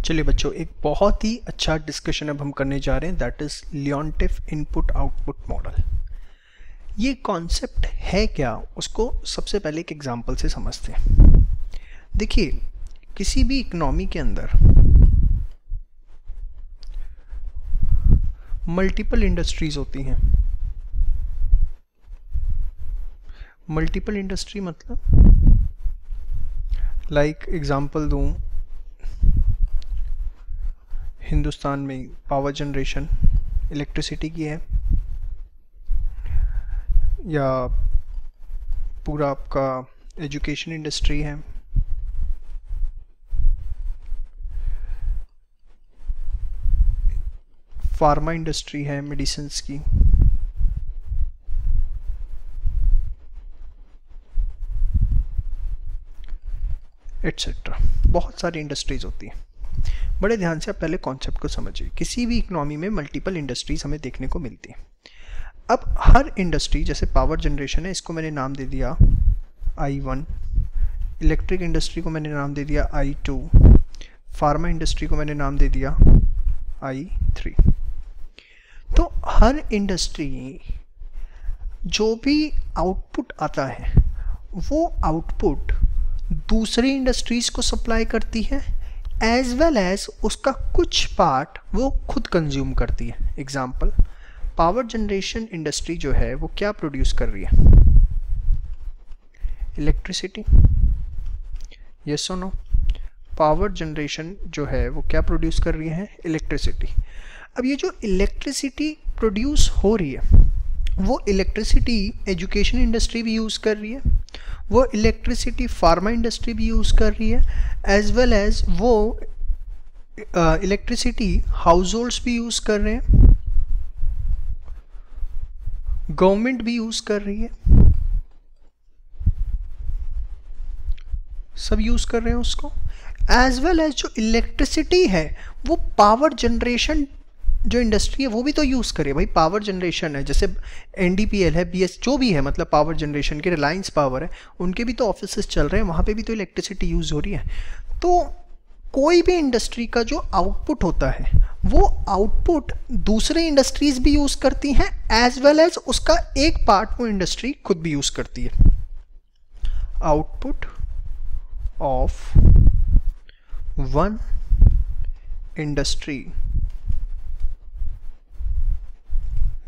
चलिए बच्चों, एक बहुत ही अच्छा डिस्कशन अब हम करने जा रहे हैं, that is Leontief input output model. ये कॉन्सेप्ट है क्या, उसको सबसे पहले एक एग्जांपल से समझते हैं। देखिए, किसी भी इकोनॉमी के अंदर मल्टीपल इंडस्ट्रीज होती हैं। मल्टीपल इंडस्ट्री मतलब लाइक एग्जांपल दूं, हिंदुस्तान में पावर जनरेशन इलेक्ट्रिसिटी की है, या पूरा आपका एजुकेशन इंडस्ट्री है, फार्मा इंडस्ट्री है मेडिसिन्स की, एट्सेट्रा। बहुत सारी इंडस्ट्रीज होती हैं। बड़े ध्यान से आप पहले कॉन्सेप्ट को समझिए। किसी भी इकोनॉमी में मल्टीपल इंडस्ट्रीज हमें देखने को मिलती हैं। अब हर इंडस्ट्री, जैसे पावर जनरेशन है, इसको मैंने नाम दे दिया I1, इलेक्ट्रिक इंडस्ट्री को मैंने नाम दे दिया I2, फार्मा इंडस्ट्री को मैंने नाम दे दिया I3। तो हर इंडस्ट्री जो भी आउटपुट आता है वो आउटपुट दूसरी इंडस्ट्रीज को सप्लाई करती है, एज वेल एज उसका कुछ पार्ट वो खुद कंज्यूम करती है। एग्जाम्पल, पावर जनरेशन इंडस्ट्री जो है वो क्या प्रोड्यूस कर रही है? इलेक्ट्रिसिटी। यस और नो? पावर जनरेशन जो है वो क्या प्रोड्यूस कर रही है? इलेक्ट्रिसिटी। अब ये जो इलेक्ट्रिसिटी प्रोड्यूस हो रही है, वो इलेक्ट्रिसिटी एजुकेशन इंडस्ट्री भी यूज़ कर रही है, वो इलेक्ट्रिसिटी फार्मा इंडस्ट्री भी यूज़ कर रही है, एज वेल एज वो इलेक्ट्रिसिटी हाउस होल्ड्स भी यूज़ कर रहे हैं, गवर्नमेंट भी यूज़ कर रही है, सब यूज़ कर रहे हैं उसको। एज वेल एज जो इलेक्ट्रिसिटी है वो पावर जनरेशन जो इंडस्ट्री है वो भी तो यूज़ करे। भाई पावर जनरेशन है, जैसे NDPL है, BS जो भी है, मतलब पावर जनरेशन के, रिलायंस पावर है, उनके भी तो ऑफिसेस चल रहे हैं, वहाँ पे भी तो इलेक्ट्रिसिटी यूज़ हो रही है। तो कोई भी इंडस्ट्री का जो आउटपुट होता है वो आउटपुट दूसरे इंडस्ट्रीज भी यूज़ करती हैं, एज वेल एज उसका एक पार्ट वो इंडस्ट्री खुद भी यूज़ करती है। Output of one industry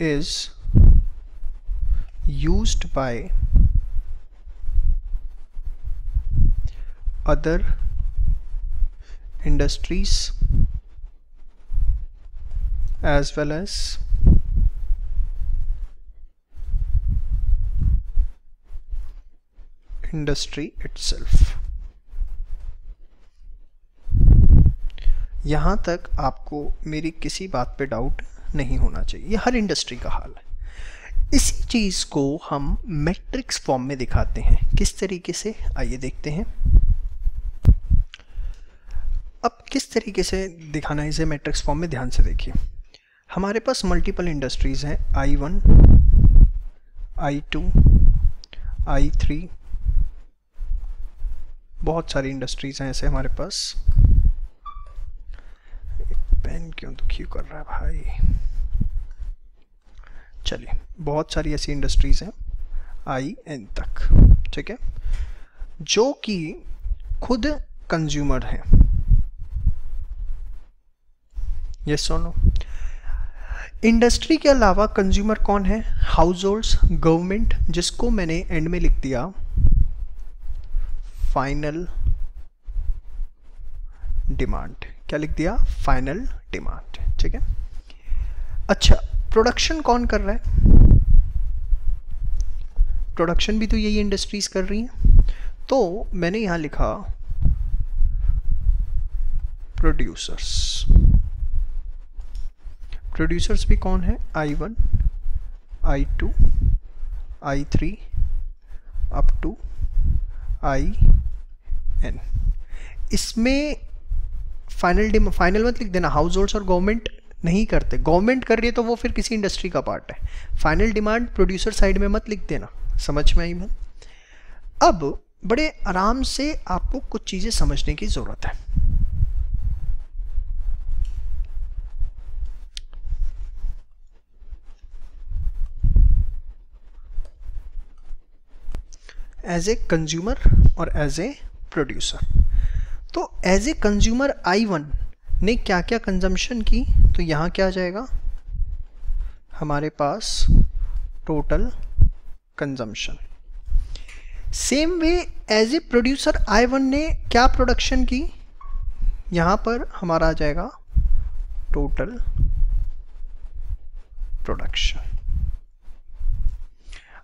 is used by other industries as well as industry itself। यहाँ तक आपको मेरी किसी बात पे डाउट नहीं होना चाहिए। ये हर इंडस्ट्री का हाल है। इसी चीज़ को हम मैट्रिक्स फॉर्म में दिखाते हैं। किस तरीके से, आइए देखते हैं। अब किस तरीके से दिखाना है इसे मैट्रिक्स फॉर्म में, ध्यान से देखिए। हमारे पास मल्टीपल इंडस्ट्रीज़ हैं, I1, I2, I3, बहुत सारी इंडस्ट्रीज़ हैं ऐसे हमारे पास। पेन क्यों दुखी कर रहा है भाई? चलिए, बहुत सारी ऐसी इंडस्ट्रीज हैं IN तक, ठीक है, जो कि खुद कंज्यूमर हैं। यस और नो? इंडस्ट्री के अलावा कंज्यूमर कौन है? हाउस होल्ड्स, गवर्नमेंट, जिसको मैंने एंड में लिख दिया फाइनल डिमांड। क्या लिख दिया? फाइनल डिमांड, ठीक है। अच्छा, प्रोडक्शन कौन कर रहा है? प्रोडक्शन भी तो यही इंडस्ट्रीज कर रही हैं। तो मैंने यहां लिखा प्रोड्यूसर्स। प्रोड्यूसर्स भी कौन है? I1, I2, I3 up to IN। इसमें फाइनल मत लिख देना। हाउस होल्ड्स और गवर्नमेंट नहीं करते। गवर्नमेंट कर रही है तो वो फिर किसी इंडस्ट्री का पार्ट है। फाइनल डिमांड प्रोड्यूसर साइड में मत लिख देना। समझ में आई मैं? अब बड़े आराम से आपको कुछ चीज़ें समझने की ज़रूरत है। एज ए कंज्यूमर और एज ए प्रोड्यूसर। तो एज ए कंज्यूमर I1 ने क्या क्या कंजम्पशन की, तो यहाँ क्या आ जाएगा हमारे पास total consumption. Same way as a producer I1 ने क्या प्रोडक्शन की, यहाँ पर हमारा आ जाएगा टोटल प्रोडक्शन।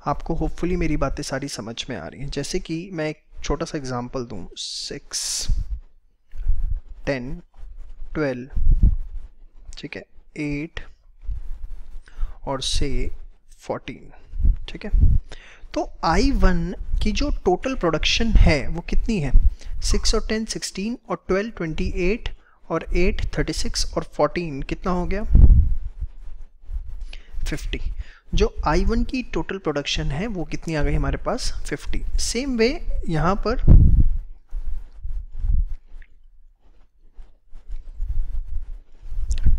आपको होपफुली मेरी बातें सारी समझ में आ रही हैं। जैसे कि मैं एक छोटा सा एग्जांपल दूं, 6, 10, 12, ठीक है, 8 और से 14, ठीक है। तो I1 की जो टोटल प्रोडक्शन है वो कितनी है, 6 और 10 16 और 12 28 और 8 36 और 14 कितना हो गया 50। जो I1 की टोटल प्रोडक्शन है वो कितनी आ गई हमारे पास 50। सेम वे यहाँ पर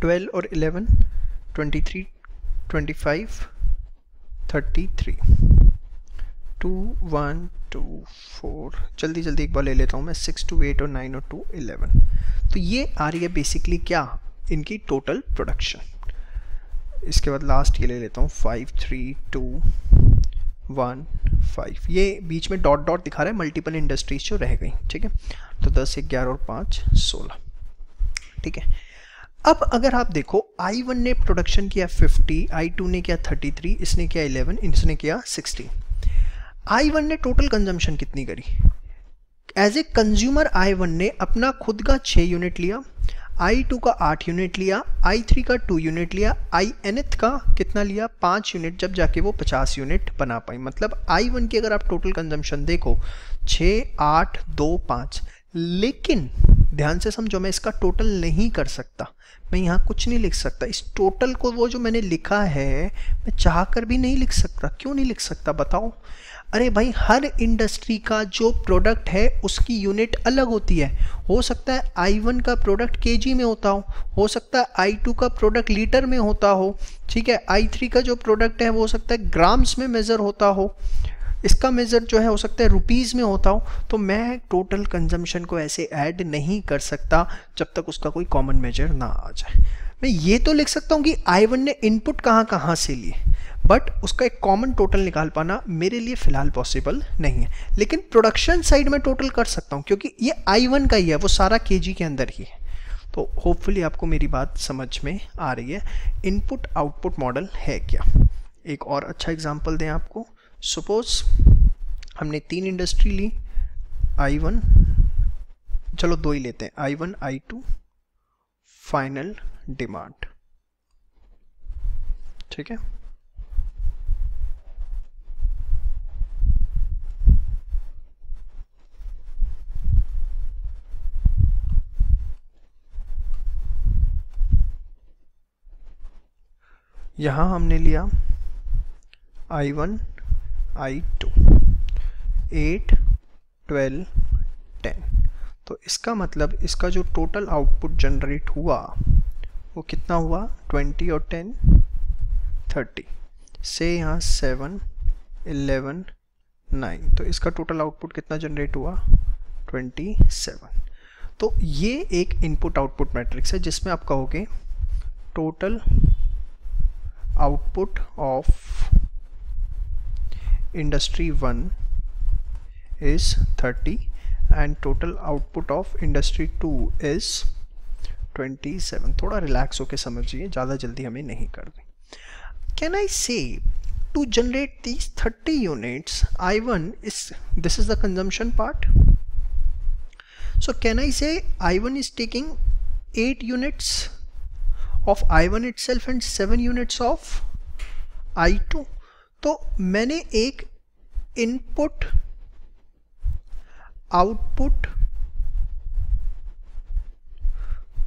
ट्वेल्व और 11 23 25 33 2 1 2 4, जल्दी जल्दी एक बार ले लेता हूँ मैं, 6 to 8 और 9 और 2 11। तो ये आ रही है बेसिकली क्या, इनकी टोटल प्रोडक्शन। इसके बाद लास्ट ये ले लेता हूँ 5 3 2 1 5, ये बीच में डॉट डॉट दिखा रहा है मल्टीपल इंडस्ट्रीज जो रह गई, ठीक है। तो 10 11 और 5 16, ठीक है। अब अगर आप देखो I1 ने प्रोडक्शन किया 50, I2 ने किया 33, इसने किया 11, इसने किया 16। I1 ने टोटल कंजम्पशन कितनी करी, एज ए कंज्यूमर I1 ने अपना खुद का 6 यूनिट लिया, I2 का 8 यूनिट लिया, I3 का 2 यूनिट लिया, nth का कितना लिया 5 यूनिट, जब जाके वो 50 यूनिट बना पाई। मतलब I1 की अगर आप टोटल कंजम्पशन देखो 6 8 2 5, लेकिन ध्यान से समझो मैं इसका टोटल नहीं कर सकता, मैं यहाँ कुछ नहीं लिख सकता। इस टोटल को वो जो मैंने लिखा है मैं चाह कर भी नहीं लिख सकता। क्यों नहीं लिख सकता बताओ, अरे भाई हर इंडस्ट्री का जो प्रोडक्ट है उसकी यूनिट अलग होती है। हो सकता है I1 का प्रोडक्ट केजी में होता हो सकता है I2 का प्रोडक्ट लीटर में होता हो, ठीक है। I3 का जो प्रोडक्ट है वो हो सकता है ग्राम्स में मेज़र होता हो, इसका मेज़र जो है हो सकता है रुपीज़ में होता हो। तो मैं टोटल कंजम्पशन को ऐसे ऐड नहीं कर सकता जब तक उसका कोई कॉमन मेजर ना आ जाए। मैं ये तो लिख सकता हूँ कि I1 ने इनपुट कहाँ कहाँ से लिए, बट उसका एक कॉमन टोटल निकाल पाना मेरे लिए फ़िलहाल पॉसिबल नहीं है। लेकिन प्रोडक्शन साइड में टोटल कर सकता हूँ क्योंकि ये I1 का ही है, वो सारा केजी के अंदर ही है। तो होपफुली आपको मेरी बात समझ में आ रही है। इनपुट आउटपुट मॉडल है क्या, एक और अच्छा एग्जाम्पल दें आपको। सपोज हमने 3 इंडस्ट्री ली, I1, चलो 2 ही लेते हैं, I1 I2 फाइनल डिमांड, ठीक है। यहाँ हमने लिया I1 I2 8 12 10, तो इसका मतलब इसका जो टोटल आउटपुट जनरेट हुआ वो कितना हुआ 20 और 10 30 से यहाँ 7 11 9, तो इसका टोटल आउटपुट कितना जनरेट हुआ 27। तो ये एक इनपुट आउटपुट मैट्रिक्स है जिसमें आप कहोगे total output of industry 1 is 30 and total output of industry 2 is 27। थोड़ा रिलैक्स होके समझिए, ज़्यादा जल्दी हमें नहीं करनी। Can I say to generate these 30 units I1 is, this is the consumption part, so can I say I1 is taking 8 units of I1 itself and 7 units of I2। तो मैंने एक इनपुट आउटपुट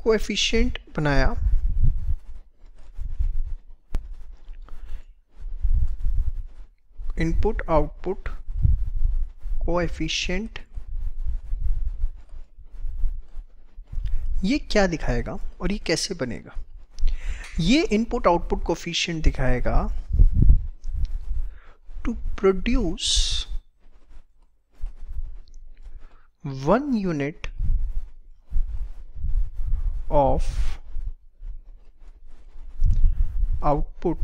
कोएफिशिएंट बनाया, input output coefficient, ये क्या दिखाएगा और ये कैसे बनेगा। ये इनपुट आउटपुट कोएफिशिएंट दिखाएगा to produce 1 unit of output,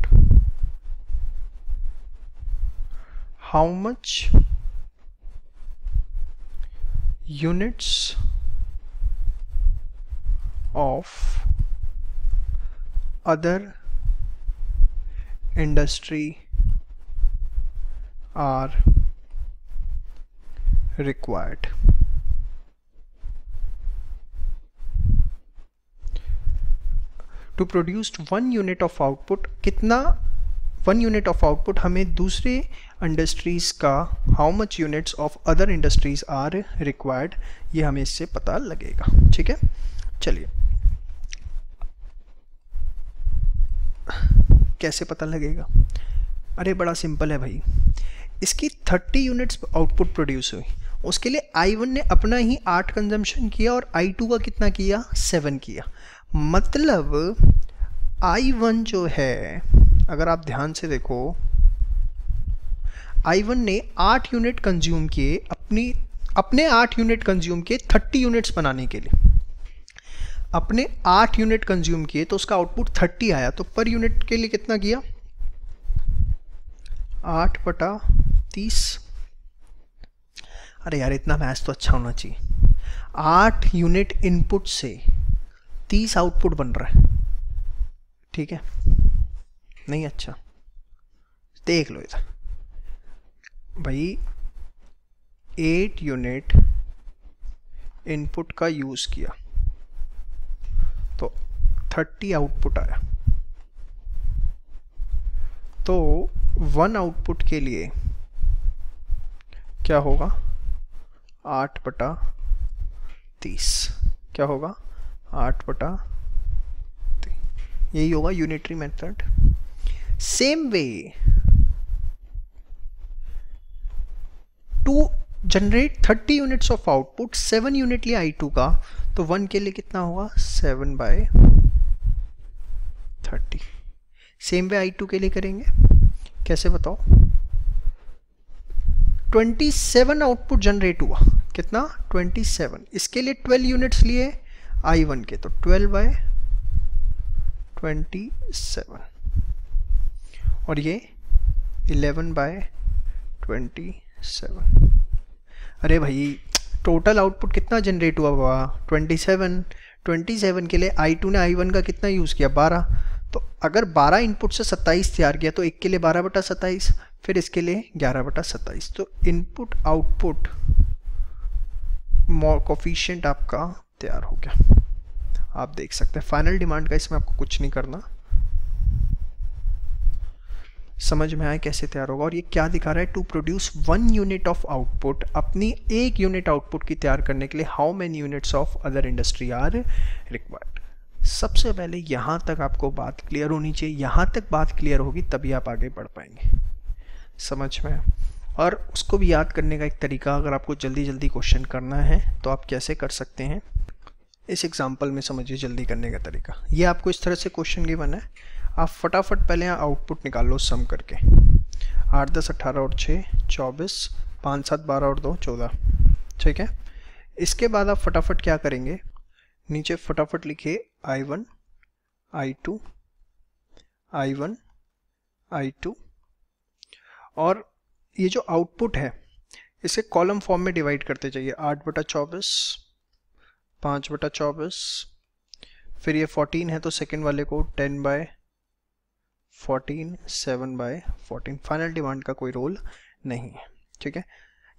how much units of other industry are required. To produce 1 unit of output, कितना 1 unit of output हमें दूसरे इंडस्ट्रीज का how much units of other industries are required, ये हमें इससे पता लगेगा। ठीक है, चलिए कैसे पता लगेगा? अरे बड़ा सिंपल है भाई। इसकी 30 यूनिट्स आउटपुट प्रोड्यूस हुई, उसके लिए I1 ने अपना ही 8 कंजम्पशन किया और I2 का कितना किया? 7 किया। मतलब I1 जो है, अगर आप ध्यान से देखो, I1 ने 8 यूनिट कंज्यूम किए, अपने 8 यूनिट कंज्यूम किए 30 यूनिट्स बनाने के लिए। अपने 8 यूनिट कंज्यूम किए तो उसका आउटपुट 30 आया, तो पर यूनिट के लिए कितना किया? 8/30। अरे यार इतना मैथ्स तो अच्छा होना चाहिए। 8 यूनिट इनपुट से 30 आउटपुट बन रहा है। ठीक है, नहीं अच्छा, देख लो इधर भाई, 8 यूनिट इनपुट का यूज किया तो 30 आउटपुट आया। तो 1 आउटपुट के लिए क्या होगा? 8/30। क्या होगा? 8/30। यही होगा unitary method. Same way to generate 30 units of output, 7 unit लिया I2 का, तो 1 के लिए कितना होगा? 7/30। सेम वे I2 के लिए करेंगे, कैसे बताओ? 27 आउटपुट जनरेट हुआ, कितना? 27। इसके लिए 12 यूनिट्स लिए I1 के, तो 12/27 और ये 11/27। अरे भाई टोटल आउटपुट कितना जनरेट हुआ बाबा? 27 के लिए I2 ने I1 का कितना यूज़ किया? 12। तो अगर 12 इनपुट से 27 तैयार किया तो एक के लिए 12/27, फिर इसके लिए 11/27। तो इनपुट आउटपुट कोफिशिएंट आपका तैयार हो गया। आप देख सकते हैं फाइनल डिमांड का, इसमें आपको कुछ नहीं करना। समझ में आए कैसे तैयार होगा? और ये क्या दिखा रहा है? To produce 1 unit of output, अपनी 1 यूनिट आउटपुट की तैयार करने के लिए how many units of other industry are required. सबसे पहले यहाँ तक आपको बात क्लियर होनी चाहिए। यहाँ तक बात क्लियर होगी तभी आप आगे बढ़ पाएंगे। समझ में? और उसको भी याद करने का एक तरीका, अगर आपको जल्दी जल्दी क्वेश्चन करना है तो आप कैसे कर सकते हैं, इस एग्जाम्पल में समझिए जल्दी करने का तरीका। ये आपको इस तरह से क्वेश्चन गिवन है, आप फटाफट पहले यहाँ आउटपुट निकाल लो सम करके। 8 10 18 और 6 24, 5 7 12 और 2 14। ठीक है, इसके बाद आप फटाफट क्या करेंगे, नीचे फटाफट लिखिए I1 I2 I1 I2, और ये जो आउटपुट है इसे कॉलम फॉर्म में डिवाइड करते जाइए। 8/24, 5/24, फिर ये 14 है तो सेकेंड वाले को 10/14, 7/14। फाइनल डिमांड का कोई रोल नहीं है। ठीक है,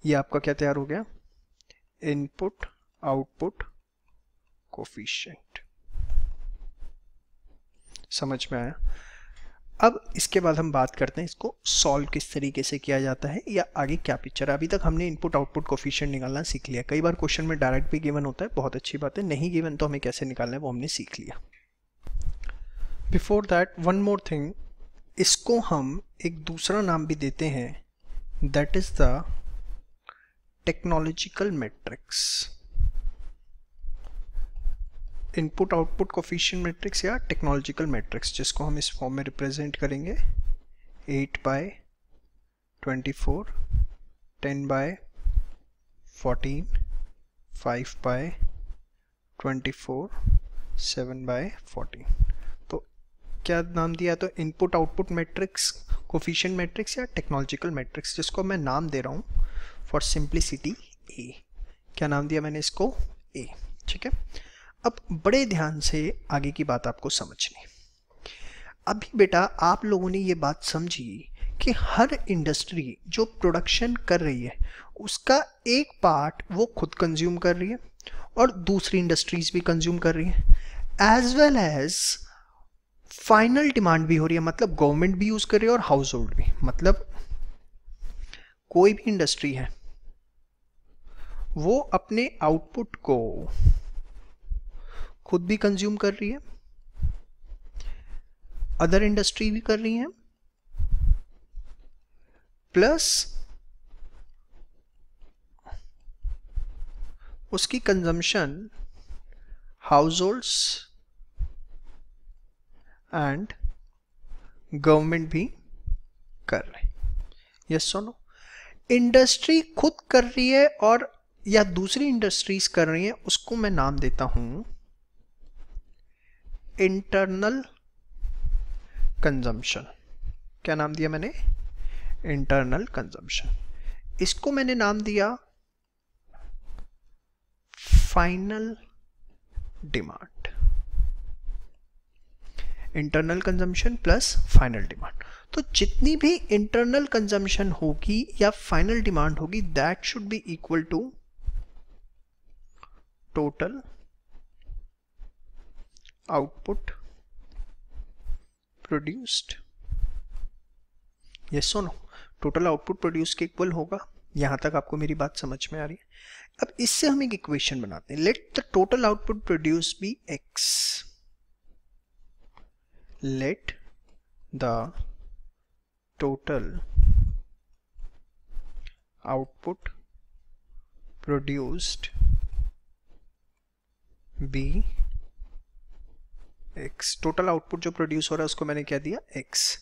ये आपका क्या तैयार हो गया? Input output coefficient. समझ में आया? अब इसके बाद हम बात करते हैं इसको सॉल्व किस तरीके से किया जाता है या आगे क्या पिक्चर है। अभी तक हमने इनपुट आउटपुट कोफिशिएंट निकालना सीख लिया। कई बार क्वेश्चन में डायरेक्ट भी गिवन होता है, बहुत अच्छी बात है। नहीं गिवन तो हमें कैसे निकालना है वो हमने सीख लिया। Before that one more thing, इसको हम एक दूसरा नाम भी देते हैं, that is the technological matrix. Input output coefficient matrix या टेक्नोलॉजिकल मैट्रिक्स, जिसको हम इस फॉर्म में रिप्रेजेंट करेंगे 8/24, 10/14, 5/24, 7/14। तो क्या नाम दिया? तो input output matrix, coefficient matrix या टेक्नोलॉजिकल मैट्रिक्स, जिसको मैं नाम दे रहा हूँ फॉर सिंप्लिसिटी ए। क्या नाम दिया मैंने इसको? ए। ठीक है, अब बड़े ध्यान से आगे की बात आपको समझनी। अभी बेटा आप लोगों ने ये बात समझी कि हर इंडस्ट्री जो प्रोडक्शन कर रही है उसका एक पार्ट वो खुद कंज्यूम कर रही है और दूसरी इंडस्ट्रीज भी कंज्यूम कर रही है, as well as final demand भी हो रही है। मतलब गवर्नमेंट भी यूज कर रही है और हाउस होल्ड भी। मतलब कोई भी इंडस्ट्री है वो अपने आउटपुट को खुद भी कंज्यूम कर रही है, अदर इंडस्ट्री भी कर रही है, प्लस उसकी consumption house holds and government भी कर रहे हैं। यस सुनो, इंडस्ट्री खुद कर रही है और या दूसरी इंडस्ट्रीज कर रही है, उसको मैं नाम देता हूं इंटरनल कंजम्पशन। क्या नाम दिया मैंने? Internal consumption. इसको मैंने नाम दिया final demand. Internal consumption plus final demand. तो जितनी भी इंटरनल कंजम्पशन होगी या फाइनल डिमांड होगी, that should be equal to total output produced. Yes और नो? टोटल आउटपुट प्रोड्यूस के इक्वल होगा। यहां तक आपको मेरी बात समझ में आ रही है? अब इससे हम एक इक्वेशन बनाते हैं। Let the total output produce be x। Let the total output produced be x। Total output जो प्रोड्यूस हो रहा है उसको मैंने क्या दिया? x।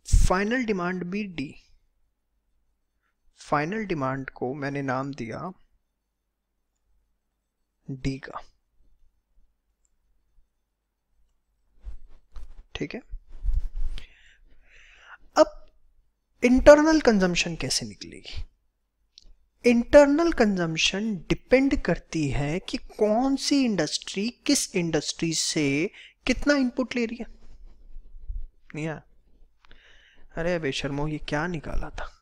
फाइनल डिमांड भी d। फाइनल डिमांड को मैंने नाम दिया d का। ठीक है, अब इंटरनल कंजम्पशन कैसे निकलेगी? इंटरनल कंजम्पशन डिपेंड करती है कि कौन सी इंडस्ट्री किस इंडस्ट्री से कितना इनपुट ले रही है। नहीं है? अरे बेशर्मो, ये क्या निकाला था?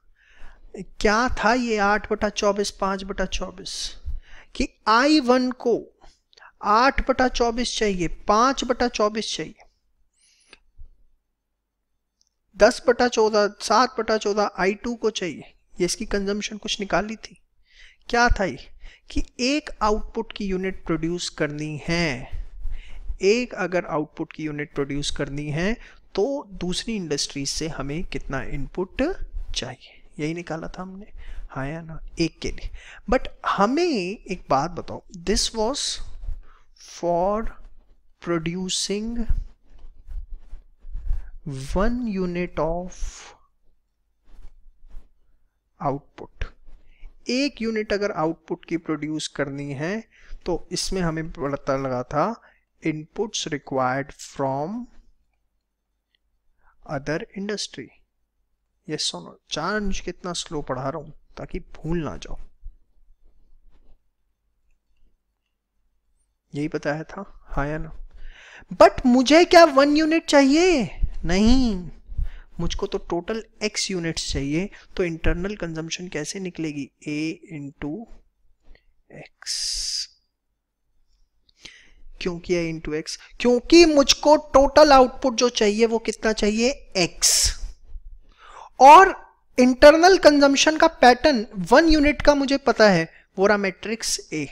क्या था ये 8/24, 5/24 कि I1 को 8/24 चाहिए, 5/24 चाहिए, 10/14, 7/14 I2 को चाहिए। ये इसकी कंजम्पशन कुछ निकाली थी। क्या था ये? कि एक आउटपुट की यूनिट प्रोड्यूस करनी है, एक अगर आउटपुट की यूनिट प्रोड्यूस करनी है तो दूसरी इंडस्ट्री से हमें कितना इनपुट चाहिए, यही निकाला था हमने। हाँ या ना? एक के लिए। बट हमें एक बात बताओ, this was for producing 1 unit of output. एक यूनिट अगर आउटपुट की प्रोड्यूस करनी है तो इसमें हमें पता लगा था inputs required from other industry. ये सुनो, जान कितना स्लो पढ़ा रहा हूं ताकि भूल ना जाओ। यही बताया था, हाँ या ना? बट मुझे क्या 1 यूनिट चाहिए? नहीं, मुझको तो टोटल x यूनिट्स चाहिए। तो इंटरनल कंजम्पशन कैसे निकलेगी? a into x. क्यों किया इंटू एक्स? क्योंकि मुझको टोटल आउटपुट जो चाहिए वो कितना चाहिए? x। और इंटरनल कंजम्पशन का पैटर्न 1 यूनिट का मुझे पता है, वो रहा मैट्रिक्स A।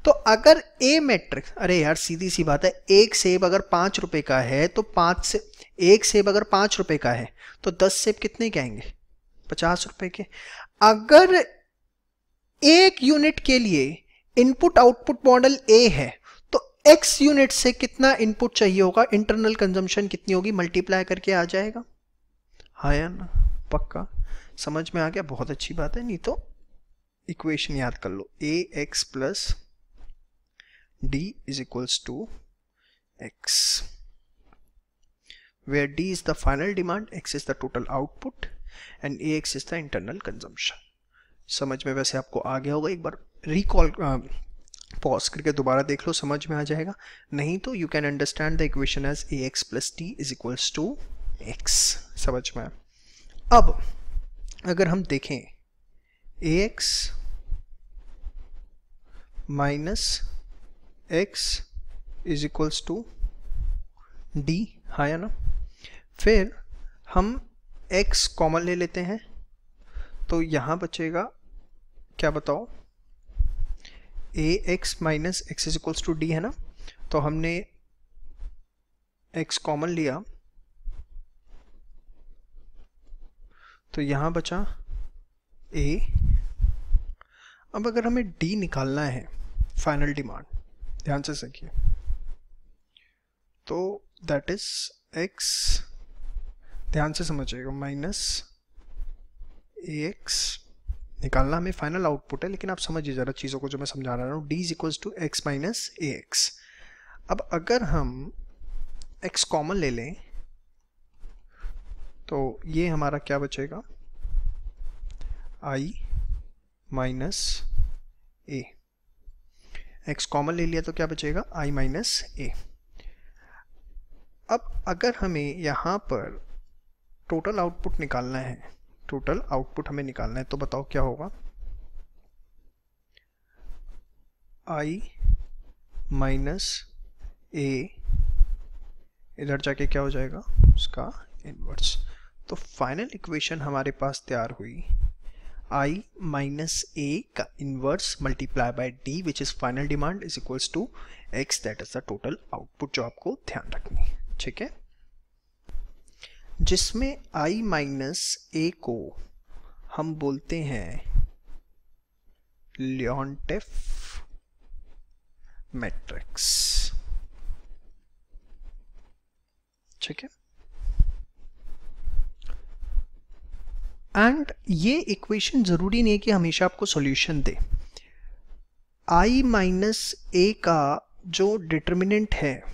तो अगर A मैट्रिक्स, अरे यार सीधी सी बात है, एक सेब अगर 5 रुपए का है तो 5 से एक सेब अगर 5 रुपए का है तो 10 सेब कितने के आएंगे? 50 रुपए के। अगर एक यूनिट के लिए इनपुट आउटपुट मॉडल A है तो x यूनिट से कितना इनपुट चाहिए होगा? इंटरनल कंजम्पशन कितनी होगी? मल्टीप्लाई करके आ जाएगा। हाँ या ना? पक्का समझ में आ गया? बहुत अच्छी बात है। नहीं तो इक्वेशन याद कर लो, A X plus D is equals to X, where D is the final demand, X is the total output and AX is the internal consumption. समझ में वैसे आपको आ गया होगा, एक बार रिकॉल पॉज करके दोबारा देख लो, समझ में आ जाएगा। नहीं तो you can understand the equation as AX plus T is equals to X। समझ में। अब अगर हम देखें AX minus X is equals to D, हाँ या ना। फिर हम x कॉमन ले लेते हैं तो यहां बचेगा क्या बताओ, ax minus X is equals to D है ना। तो हमने x कॉमन लिया तो यहां बचा a। अब अगर हमें d निकालना है, फाइनल डिमांड, ध्यान से सीखिए, तो दैट इज x, ध्यान से समझिएगा, माइनस ax निकालना हमें फाइनल आउटपुट है, लेकिन आप समझिए जरा चीज़ों को जो मैं समझा रहा हूँ। d is equals to X minus ax। अब अगर हम x कॉमन ले लें तो ये हमारा क्या बचेगा, i minus a। x common ले लिया तो क्या बचेगा, i माइनस a। अब अगर हमें यहाँ पर टोटल आउटपुट निकालना है, टोटल आउटपुट हमें निकालना है, तो बताओ क्या होगा, i माइनस a, इधर जाके क्या हो जाएगा उसका इनवर्स। तो फाइनल इक्वेशन हमारे पास तैयार हुई, i माइनस a का inverse multiply by d which is final demand is equals to x, that is the total output जो आपको ध्यान रखनी है। ठीक है, जिसमें i माइनस a को हम बोलते हैं लियोनटेफ मैट्रिक्स। ठीक है, एंड ये इक्वेशन जरूरी नहीं है कि हमेशा आपको solution they. i minus a का जो डिटर्मिनेंट है,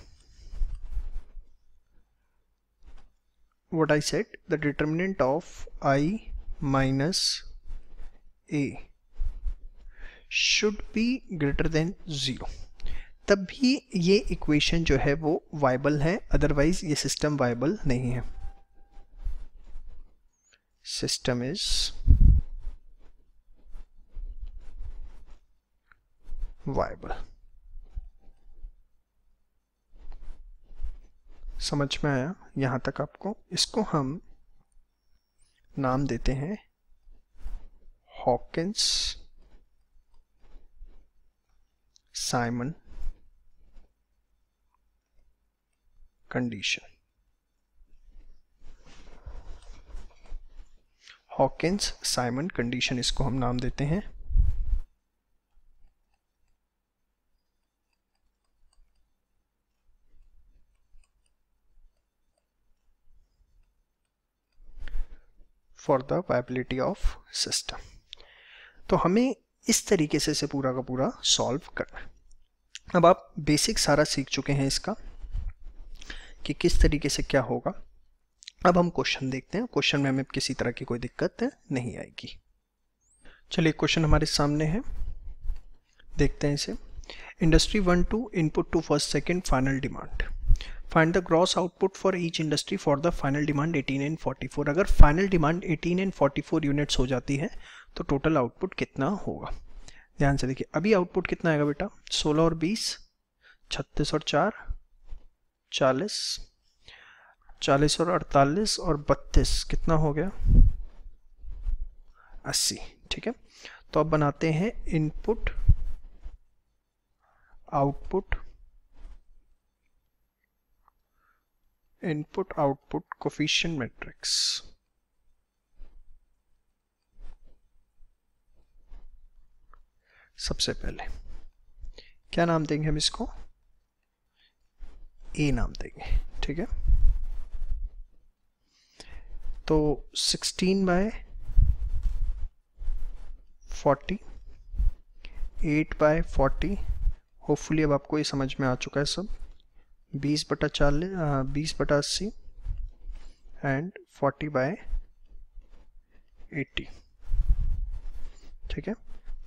what I said, the determinant of I minus a should be greater than 0, तभी ये इक्वेशन जो है वो वाइबल है, अदरवाइज ये सिस्टम वाइबल नहीं है। System is viable. समझ में आया यहाँ तक आपको? इसको हम नाम देते हैं Hawkins Simon condition. Hawkins Simon condition इसको हम नाम देते हैं। For the viability of system. तो हमें इस तरीके से इसे पूरा का पूरा सॉल्व करना है। अब आप बेसिक सारा सीख चुके हैं इसका कि किस तरीके से क्या होगा। अब हम क्वेश्चन देखते हैं, क्वेश्चन में हमें किसी तरह की कोई दिक्कत नहीं आएगी। चलिए क्वेश्चन हमारे सामने है, देखते हैं इसे। Industry 1 two input to first second final demand, find the gross output for each industry for the final demand 18 and 44। अगर फाइनल डिमांड 18 एंड 44 यूनिट्स हो जाती है तो टोटल आउटपुट कितना होगा। ध्यान से देखिए, अभी आउटपुट कितना आएगा बेटा, 16 और 20 36 और 4 40, 40 और 48 और 32 कितना हो गया 80। ठीक है, तो अब बनाते हैं इनपुट आउटपुट कोफिशिएंट मैट्रिक्स। सबसे पहले क्या नाम देंगे हम इसको, ए नाम देंगे। ठीक है, तो 16/40 8/40, होपफुली अब आपको ये समझ में आ चुका है सब। 20/80 एंड 40/80, ठीक है।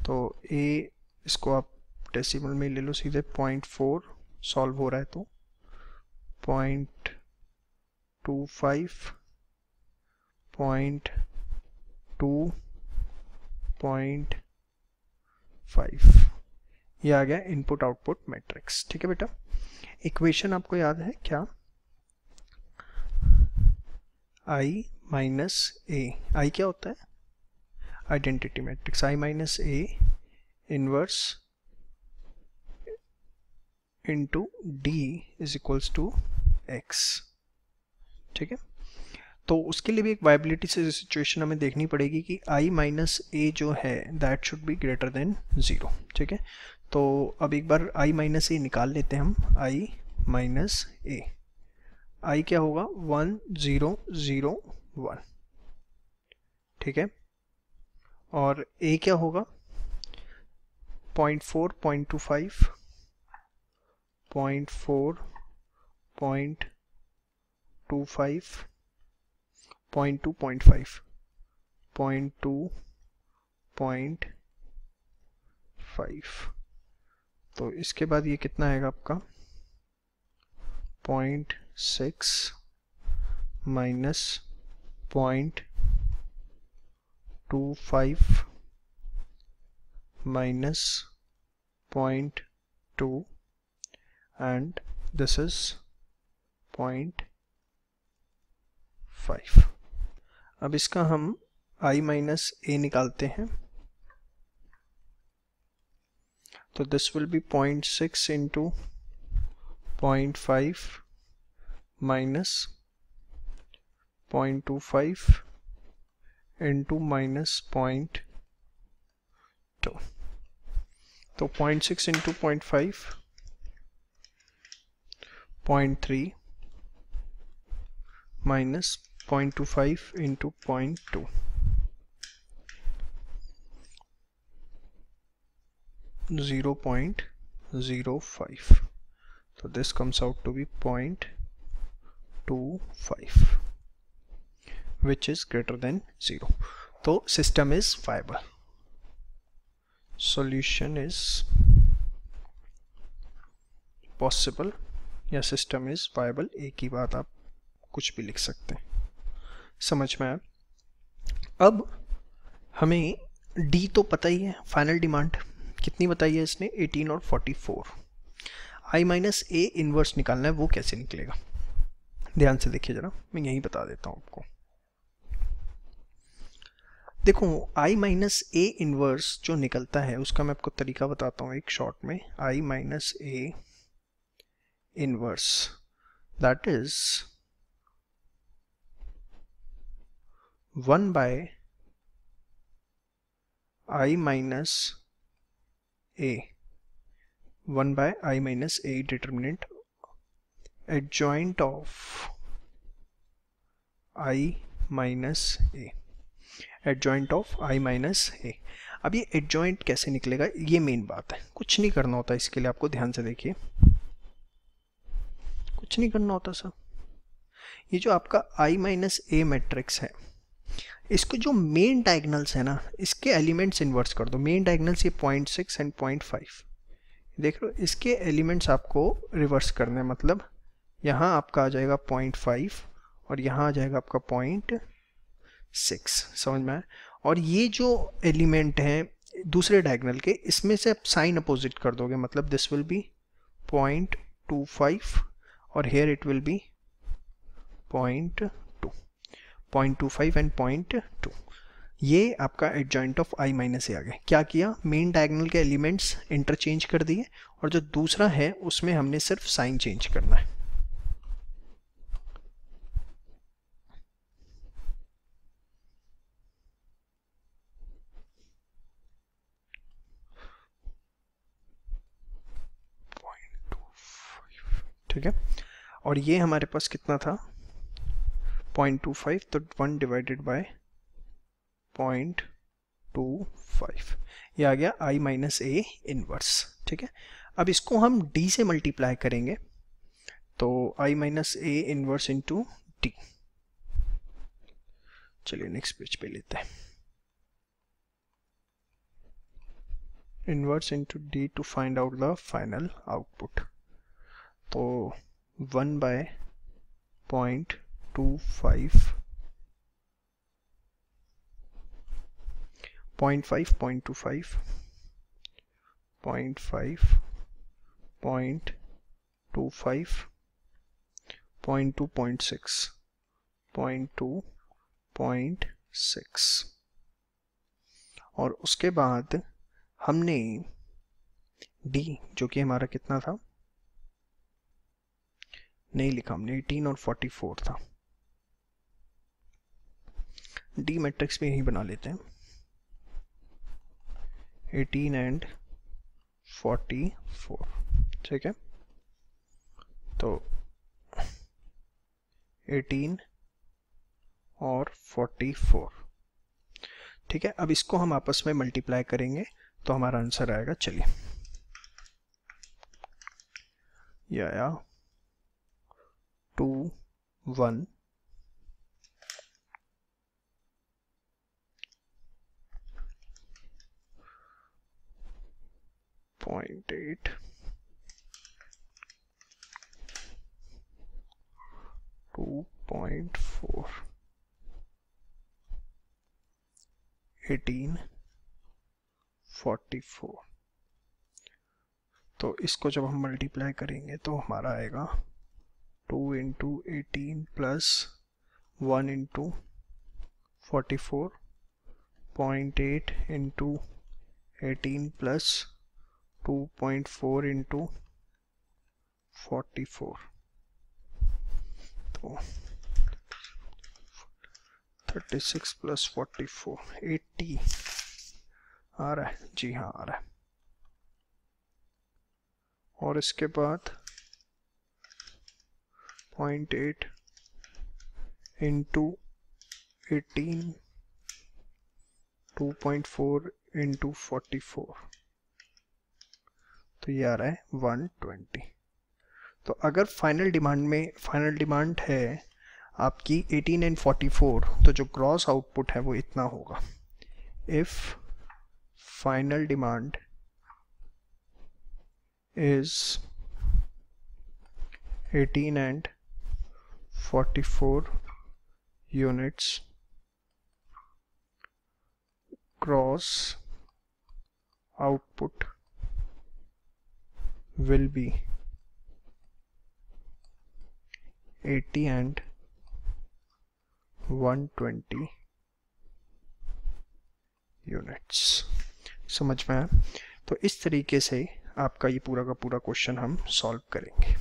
तो ए इसको आप डेसिमल में ले लो सीधे, 0.4 सॉल्व हो रहा है तो 0.25, 0.2, 0.5, ये आ गया इनपुट आउटपुट मैट्रिक्स, ठीक है बेटा। इक्वेशन आपको याद है क्या? I माइनस ए, आई क्या होता है? Identity matrix. I minus A inverse into D is equals to X, ठीक है। तो उसके लिए भी एक वायबिलिटी से सिचुएशन हमें देखनी पड़ेगी कि I माइनस ए जो है that should be greater than 0, ठीक है। तो अब एक बार I माइनस ए निकाल लेते हैं हम। I माइनस ए, I क्या होगा? 1 0 0 1, ठीक है। और A क्या होगा? 0.4 0.25 0.4 0.25 0.2 0.5 0.2 0.5। तो इसके बाद ये कितना आएगा आपका? 0.6 minus 0.25 minus 0.2 and this is 0.5। अब इसका हम I माइनस ए निकालते हैं, तो this will be 0.6 into 0.5 minus 0.25 into minus 0.2। तो 0.6 into 0.5 0.3 minus 0.25 into 0.2, 0.05। So this comes out to be 0.25 which is greater than 0. So system is viable, solution is possible या system is viable, एक ही बात आप कुछ भी लिख सकते हैं, समझ में आया। अब हमें D तो पता ही है, फाइनल डिमांड कितनी बताई है इसने? 18 और 44। I माइनस ए इनवर्स निकालना है, वो कैसे निकलेगा? ध्यान से देखिए जरा, मैं यही बता देता हूं आपको। देखो I माइनस ए इनवर्स जो निकलता है उसका मैं आपको तरीका बताता हूं एक शॉर्ट में। I minus A inverse that is 1 by I minus A, 1 by I minus a determinant adjoint of I minus a, adjoint of I minus a। अब ये adjoint कैसे निकलेगा, ये मेन बात है। कुछ नहीं करना होता इसके लिए, आपको ध्यान से देखिए, कुछ नहीं करना होता सर। ये जो आपका I minus a मैट्रिक्स है, इसको जो मेन डायगोनल्स है ना, इसके एलिमेंट्स इन्वर्स कर दो। मेन डायगोनल्स ये 0.6 एंड 0.5, देख लो इसके एलिमेंट्स आपको रिवर्स करने हैं। मतलब यहाँ आपका आ जाएगा 0.5 और यहाँ आ जाएगा आपका 0.6, समझ में आया। और ये जो एलिमेंट हैं दूसरे डायगोनल के, इसमें से आप साइन अपोजिट कर दोगे, मतलब दिस विल बी 0.25 और here it will be 0.25 and 0.2। ये आपका adjoint of I minus A आ गया। क्या किया? मेन डायगोनल के एलिमेंट्स इंटरचेंज कर दिए और जो दूसरा है उसमें हमने सिर्फ साइन चेंज करना है। ठीक है, और ये हमारे पास कितना था? 0.25, तो 1 डिवाइडेड बाय 0.25 25, ये आ गया I माइनस A इनवर्स। ठीक है, अब इसको हम D से मल्टीप्लाई करेंगे तो I minus A inverse into D। चलिए नेक्स्ट पेज पे लेते हैं, inverse into D to find out the final output. तो 1 बाय 0.25 0.5 0.25 0.5 0.25 0.2 0.6 0.2 0.6 और उसके बाद हमने D जो कि हमारा कितना था नहीं लिखा हमने, 18 और 44 था। D मैट्रिक्स में यही बना लेते हैं 18 एंड 44। ठीक है, तो 18 और 44। ठीक है, अब इसको हम आपस में मल्टीप्लाई करेंगे तो हमारा आंसर आएगा, चलिए ये आया 2 1 0.8 2.4 18 44। तो इसको जब हम मल्टीप्लाई करेंगे तो हमारा आएगा 2 into 18 plus 1 into 44 0.8 into 18 plus 2.4 into 44। तो 36 प्लस 44 80 आ रहा है जी, हाँ आ रहा है। और इसके बाद 0.8 इंटू 18 2.4 इंटू 44, तो ये आ रहा है 120। तो अगर फाइनल डिमांड है आपकी 18 एंड 44, तो जो ग्रॉस आउटपुट है वो इतना होगा। If final demand is 18 and 44 units, gross output will be 80 and 120 units. समझ में आया? तो इस तरीके से आपका ये पूरा का पूरा क्वेश्चन हम सॉल्व करेंगे।